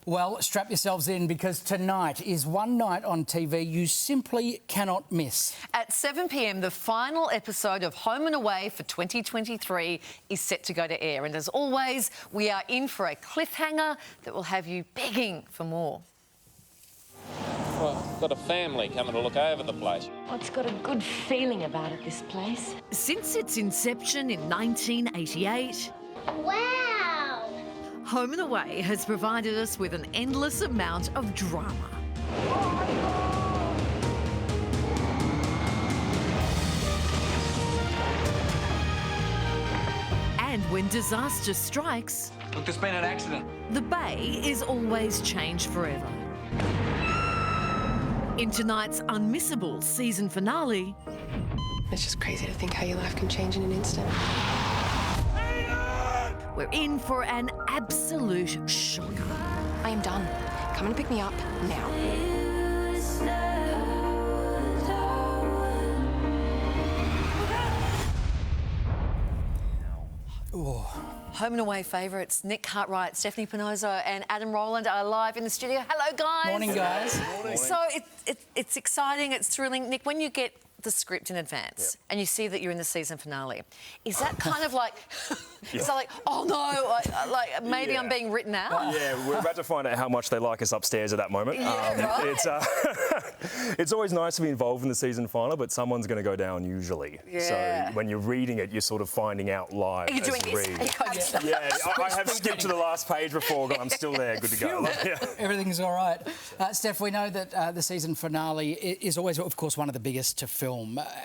Well, strap yourselves in because tonight is one night on TV you simply cannot miss. At 7 p.m, the final episode of Home and Away for 2023 is set to go to air. And as always, we are in for a cliffhanger that will have you begging for more. Well, I've got a family coming to look over the place. Oh, it's got a good feeling about it, this place. Since its inception in 1988... Wow! Home and Away has provided us with an endless amount of drama. And when disaster strikes... Look, there's been an accident. The Bay is always changed forever. In tonight's unmissable season finale... It's just crazy to think how your life can change in an instant. We're in for an absolute shocker. I am done. Come and pick me up now. Home and Away favourites Nick Cartwright, Stephanie Pinozo and Adam Rowland are live in the studio. Hello, guys. Morning, guys. Morning. So it's exciting, it's thrilling. Nick, when you get the script in advance and you see that you're in the season finale, is that kind of like, is that like, oh no, like maybe I'm being written out? Yeah, we're about to find out how much they like us upstairs at that moment. Right? It's always nice to be involved in the season final, but someone's going to go down usually. Yeah. So when you're reading it, you're sort of finding out live. Are you as doing you this? read. Are you going to- Yeah, I have skipped to the last page before, but I'm still there, good to go. Yeah. Everything's all right. Steph, we know that the season finale is always, of course, one of the biggest to film.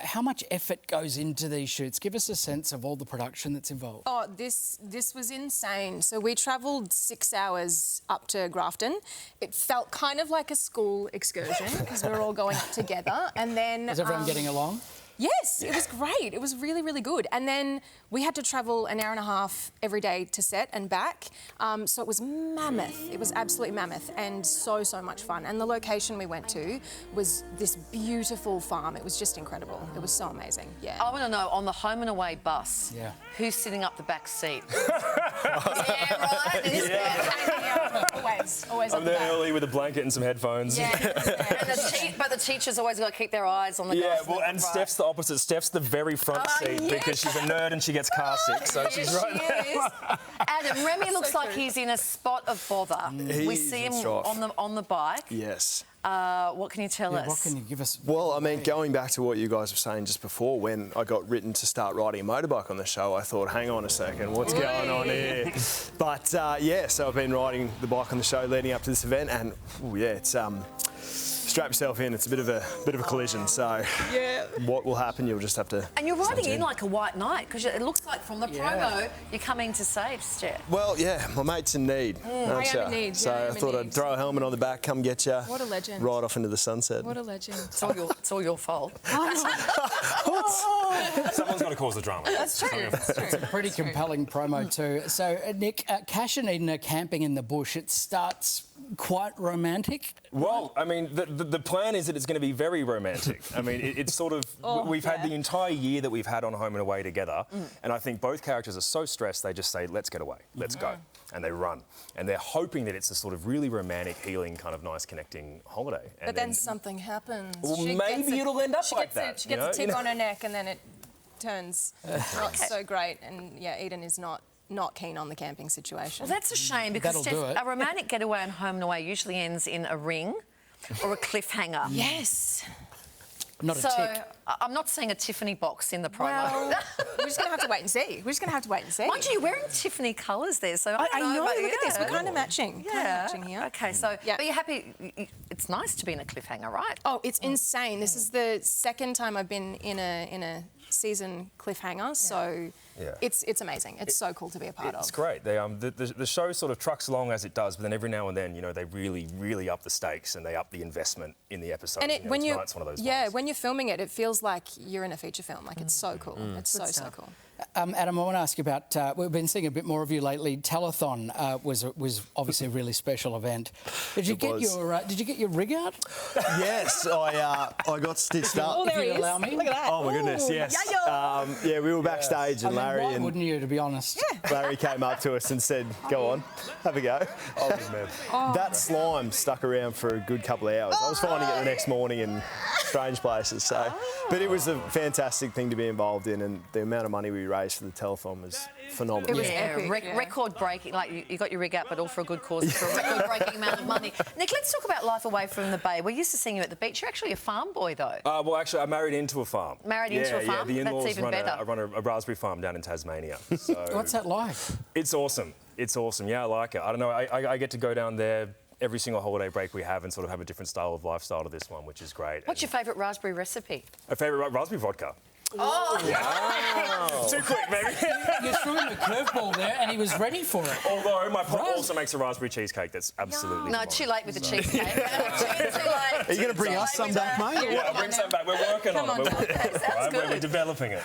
How much effort goes into these shoots? Give us a sense of all the production that's involved. Oh, this was insane. So we travelled 6 hours up to Grafton. It felt kind of like a school excursion because we were all going up together. And then Is everyone getting along? Yes, it was great. It was really, really good. And then we had to travel an hour and a half every day to set and back. So it was mammoth. It was absolutely mammoth and so, so much fun. And the location we went to was this beautiful farm. It was just incredible. It was so amazing. Yeah. I want to know, on the Home and Away bus, who's sitting up the back seat? Always I'm up the there back. early with a blanket and some headphones. And but the teacher's always got to keep their eyes on the guys. Yeah, in well, the and front. Steph's the opposite. Steph's the very front seat because she's a nerd and she gets car sick, so she's right there. Adam, Remy looks like he's in a spot of bother. We see him on the bike. Yes. What can you tell us? What can you give us? Well, I mean, going back to what you guys were saying just before, when I got written to start riding a motorbike on the show, I thought, hang on a second, what's going on here? But yeah, so I've been riding the bike on the show leading up to this event, and it's strap yourself in. It's a bit of a collision. So what will happen? You'll just have to. And you're riding in like a white knight because it looks like from the promo you're coming to save Steph. Well, yeah, my mate's in need. I am in need. So I thought I'd throw a helmet on the back, come get you. What a legend. Ride off into the sunset. What a legend. It's all your fault. Someone's got to cause the drama. That's true. It's a pretty compelling promo too. So, Nick, Cash and Eden are camping in the bush. It starts quite romantic. Well, I mean, the plan is that it's going to be very romantic. I mean, it's sort of... we've had the entire year that we've had on Home and Away together, and I think both characters are so stressed, they just say, let's get away, let's go. And they run. And they're hoping that it's a sort of really romantic, healing, kind of nice, connecting holiday. And But then something happens. Well, She maybe gets it'll end up like that. She gets a tick on her neck and then it turns not so great. And yeah, Eden is not keen on the camping situation. Well, that's a shame because That'll do it. a romantic getaway on Home and Away usually ends in a ring or a cliffhanger. Yes. Not a So tick. I'm not seeing a Tiffany box in the promo. Well, we're just going to have to wait and see. We're just going to have to wait and see. Mind you, you're wearing Tiffany colours there, so I don't know, but look at this. We're yeah. kind of matching. Kind of matching here. Okay, so but you're happy. It's nice to be in a cliffhanger, right? Oh, it's insane. This is the second time I've been in a season cliffhanger, so it's amazing. It's so cool to be a part of. It's great. They, the show sort of trucks along as it does, but then every now and then, you know, they really, really up the stakes and they up the investment in the episode. And tonight's one of those ones. when you're filming it, it feels like you're in a feature film. Like it's so cool. It's so cool. Adam, I want to ask you about. We've been seeing a bit more of you lately. Telethon was obviously a really special event. Did you get your rig out? Yes, I got stitched up. Oh, there If he you is. allow me. Look at that. Oh my goodness, yes. Yeah, we were backstage and Larry Why and wouldn't you, to be honest? Larry came up to us and said, "Go on, have a go." That slime stuck around for a good couple of hours. I was finding it the next morning in strange places. So, but it was a fantastic thing to be involved in, and the amount of money we raised for the telethon was phenomenal. It was Yeah, epic, yeah. record breaking. Like you got your rig out, but all for a good cause for a record breaking amount of money. Nick, let's talk about life away from the Bay. We're used to seeing you at the beach. You're actually a farm boy, though. Well, actually, I married into a farm. Married into a farm? Yeah, the in-laws That's even run better. I run a raspberry farm down in Tasmania. So What's that like? It's awesome. It's awesome. Yeah, I like it. I don't know. I get to go down there every single holiday break we have and sort of have a different style of lifestyle to this one, which is great. What's your favourite raspberry recipe? A favourite raspberry vodka. Oh, Wow. Too quick, maybe. You threw him a curveball there, and he was ready for it. Although my pop also makes a raspberry cheesecake that's absolutely no, phenomenal. too late with the cheesecake. Are you going to bring us some back, mate? Yeah, bring some back. We're working on it. We're developing it.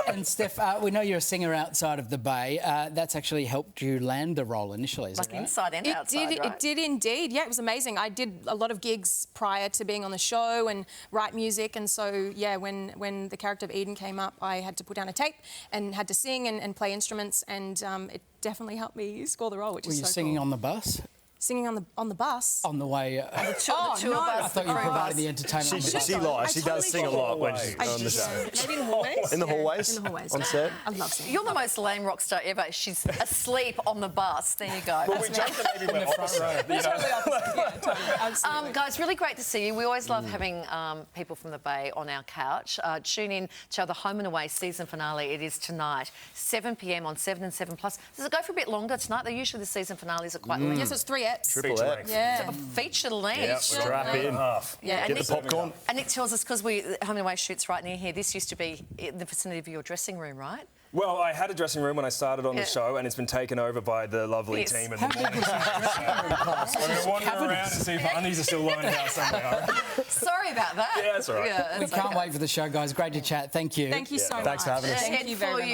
And Steph, we know you're a singer outside of the Bay. That's actually helped you land the role initially, is Like it right? inside and outside, right? It did indeed. Yeah, it was amazing. I did a lot of gigs prior to being on the show and write music, and so yeah, when the character of Eden came up, I had to put down a tape and had to sing and play instruments, and it definitely helped me score the role, which Were is you so singing cool. on the bus? Singing on the bus. On the way... The tour no. I bus. thought you provided the entertainment on the bus. She lies. She does sing a lot when she's on the show. Maybe in the hallways. In the Yeah, hallways? In the hallways. On set? I love singing. You're the most lame rock star ever. She's asleep on the bus. There you go. Well, we joked that maybe we're opposite. You know? Absolutely. Guys, really great to see you. We always love having people from the Bay on our couch. Tune in to the Home and Away season finale. It is tonight, 7 p.m. on 7 and 7 Plus. Does it go for a bit longer tonight? They usually the season finales are quite lengthy. Yes, it's 3 eps. Triple Feature X. length. Yeah. A feature length. Yeah, Strap in. Yeah, Get the popcorn. And Nick tells us, because Home and Away shoots right near here, this used to be in the vicinity of your dressing room, right? Well, I had a dressing room when I started on Yeah. the show, and it's been taken over by the lovely Yes. team in How the big morning. was your dressing room, Coles? I'm going to wander around and see if the undies are still lying down somewhere. Sorry about that. Yeah, that's all right. Yeah, We that's can't okay. wait for the show, guys. Great to chat. Thank you. Thank you so much. Thanks for having us. Thank you very much.